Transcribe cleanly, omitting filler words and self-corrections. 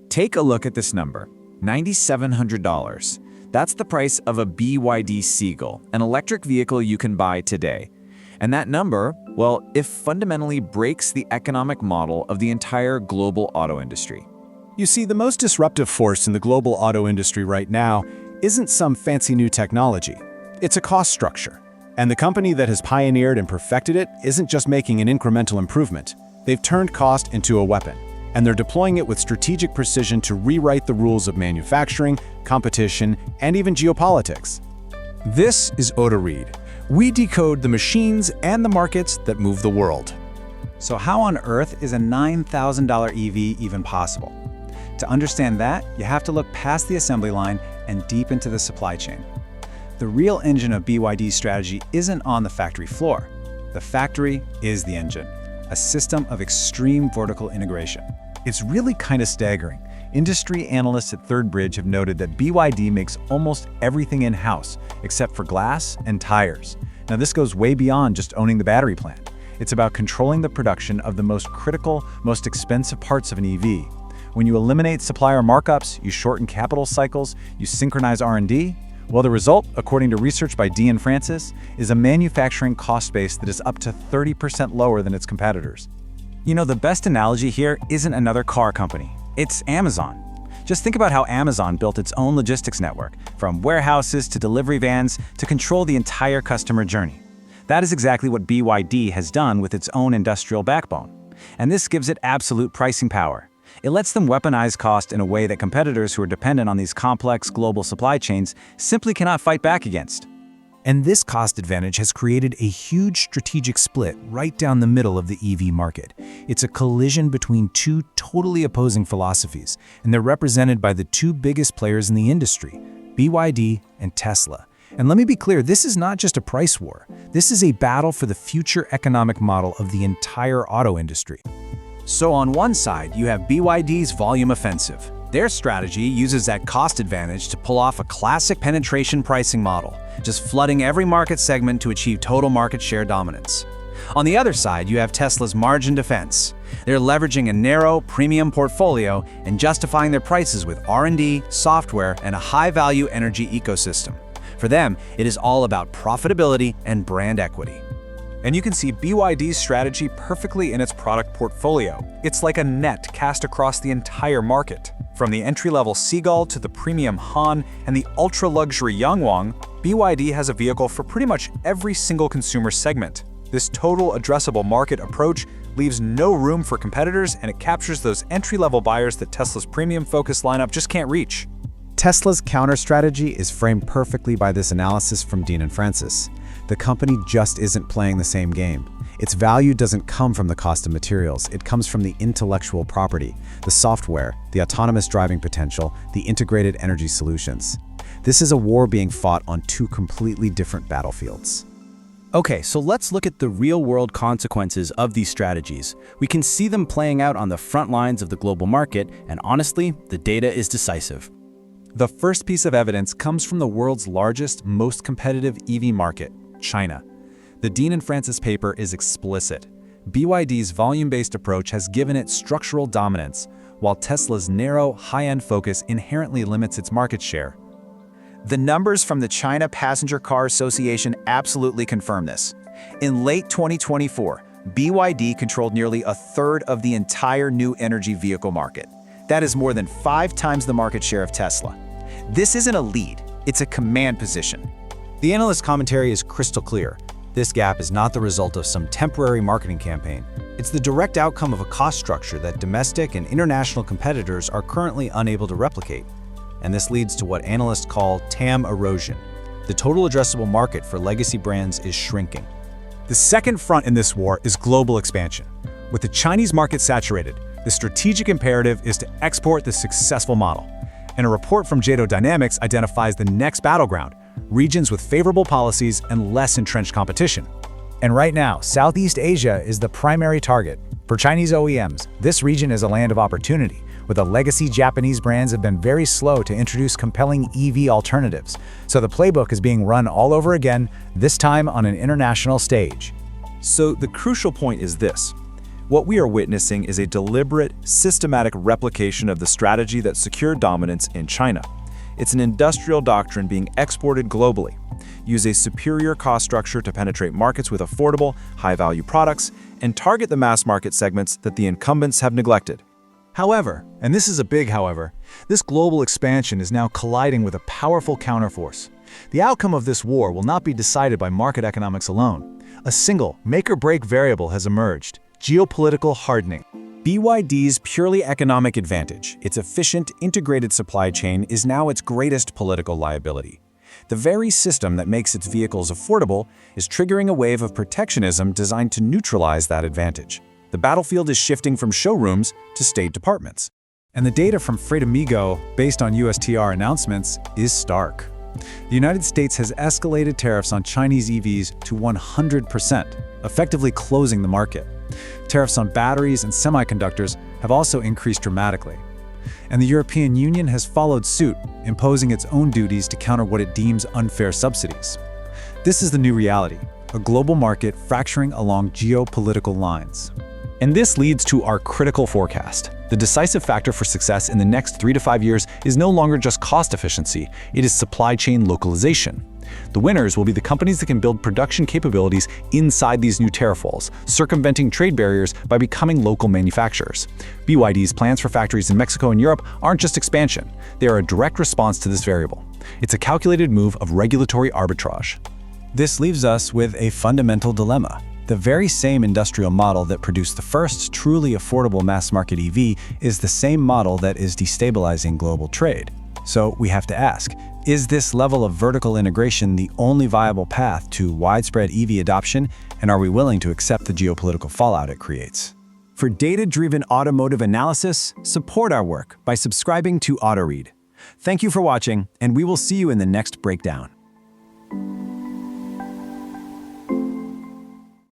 Take a look at this number, $9,700. That's the price of a BYD Seagull, an electric vehicle you can buy today. And that number, well, it fundamentally breaks the economic model of the entire global auto industry. You see, the most disruptive force in the global auto industry right now isn't some fancy new technology. It's a cost structure. And the company that has pioneered and perfected it isn't just making an incremental improvement. They've turned cost into a weapon, and they're deploying it with strategic precision to rewrite the rules of manufacturing, competition, and even geopolitics. This is Autoread. We decode the machines and the markets that move the world. So how on earth is a $9,000 EV even possible? To understand that, you have to look past the assembly line and deep into the supply chain. The real engine of BYD's strategy isn't on the factory floor. The factory is the engine, a system of extreme vertical integration. It's really kind of staggering. Industry analysts at Third Bridge have noted that BYD makes almost everything in-house, except for glass and tires. Now, this goes way beyond just owning the battery plant. It's about controlling the production of the most critical, most expensive parts of an EV. When you eliminate supplier markups, you shorten capital cycles, you synchronize R&D, well, the result, according to research by Dean Francis, is a manufacturing cost base that is up to 30% lower than its competitors. You know, the best analogy here isn't another car company. It's Amazon. Just think about how Amazon built its own logistics network, from warehouses to delivery vans to control the entire customer journey. That is exactly what BYD has done with its own industrial backbone. And this gives it absolute pricing power. It lets them weaponize cost in a way that competitors who are dependent on these complex global supply chains simply cannot fight back against. And this cost advantage has created a huge strategic split right down the middle of the EV market. It's a collision between two totally opposing philosophies, and they're represented by the two biggest players in the industry, BYD and Tesla. And let me be clear, this is not just a price war. This is a battle for the future economic model of the entire auto industry. So on one side, you have BYD's volume offensive. Their strategy uses that cost advantage to pull off a classic penetration pricing model, just flooding every market segment to achieve total market share dominance. On the other side, you have Tesla's margin defense. They're leveraging a narrow, premium portfolio and justifying their prices with R&D, software, and a high-value energy ecosystem. For them, it is all about profitability and brand equity. And you can see BYD's strategy perfectly in its product portfolio. It's like a net cast across the entire market. From the entry-level Seagull to the premium Han and the ultra-luxury Yangwang, BYD has a vehicle for pretty much every single consumer segment. This total addressable market approach leaves no room for competitors, and it captures those entry-level buyers that Tesla's premium-focused lineup just can't reach. Tesla's counter strategy is framed perfectly by this analysis from Dean and Francis. The company just isn't playing the same game. Its value doesn't come from the cost of materials, it comes from the intellectual property, the software, the autonomous driving potential, the integrated energy solutions. This is a war being fought on two completely different battlefields. Okay, so let's look at the real-world consequences of these strategies. We can see them playing out on the front lines of the global market, and honestly, the data is decisive. The first piece of evidence comes from the world's largest, most competitive EV market, China. The Dean and Francis paper is explicit. BYD's volume-based approach has given it structural dominance, while Tesla's narrow, high-end focus inherently limits its market share. The numbers from the China Passenger Car Association absolutely confirm this. In late 2024, BYD controlled nearly a third of the entire new energy vehicle market. That is more than 5 times the market share of Tesla. This isn't a lead, it's a command position. The analyst commentary is crystal clear. This gap is not the result of some temporary marketing campaign. It's the direct outcome of a cost structure that domestic and international competitors are currently unable to replicate. And this leads to what analysts call TAM erosion. The total addressable market for legacy brands is shrinking. The second front in this war is global expansion. With the Chinese market saturated, the strategic imperative is to export the successful model. And a report from Jato Dynamics identifies the next battleground, regions with favorable policies and less entrenched competition. And right now, Southeast Asia is the primary target. For Chinese OEMs, this region is a land of opportunity, where the legacy Japanese brands have been very slow to introduce compelling EV alternatives. So the playbook is being run all over again, this time on an international stage. So the crucial point is this. What we are witnessing is a deliberate, systematic replication of the strategy that secured dominance in China. It's an industrial doctrine being exported globally. Use a superior cost structure to penetrate markets with affordable, high-value products, and target the mass market segments that the incumbents have neglected. However, and this is a big however, this global expansion is now colliding with a powerful counterforce. The outcome of this war will not be decided by market economics alone. A single, make-or-break variable has emerged: geopolitical hardening. BYD's purely economic advantage, its efficient, integrated supply chain, is now its greatest political liability. The very system that makes its vehicles affordable is triggering a wave of protectionism designed to neutralize that advantage. The battlefield is shifting from showrooms to State Departments. And the data from Freight Amigo, based on USTR announcements, is stark. The United States has escalated tariffs on Chinese EVs to 100%, effectively closing the market. Tariffs on batteries and semiconductors have also increased dramatically. And the European Union has followed suit, imposing its own duties to counter what it deems unfair subsidies. This is the new reality, a global market fracturing along geopolitical lines. And this leads to our critical forecast. The decisive factor for success in the next 3 to 5 years is no longer just cost efficiency, it is supply chain localization. The winners will be the companies that can build production capabilities inside these new tariff walls, circumventing trade barriers by becoming local manufacturers. BYD's plans for factories in Mexico and Europe aren't just expansion, they are a direct response to this variable. It's a calculated move of regulatory arbitrage. This leaves us with a fundamental dilemma. The very same industrial model that produced the first truly affordable mass-market EV is the same model that is destabilizing global trade. So we have to ask, is this level of vertical integration the only viable path to widespread EV adoption, and are we willing to accept the geopolitical fallout it creates? For data-driven automotive analysis, support our work by subscribing to AutoRead. Thank you for watching, and we will see you in the next breakdown.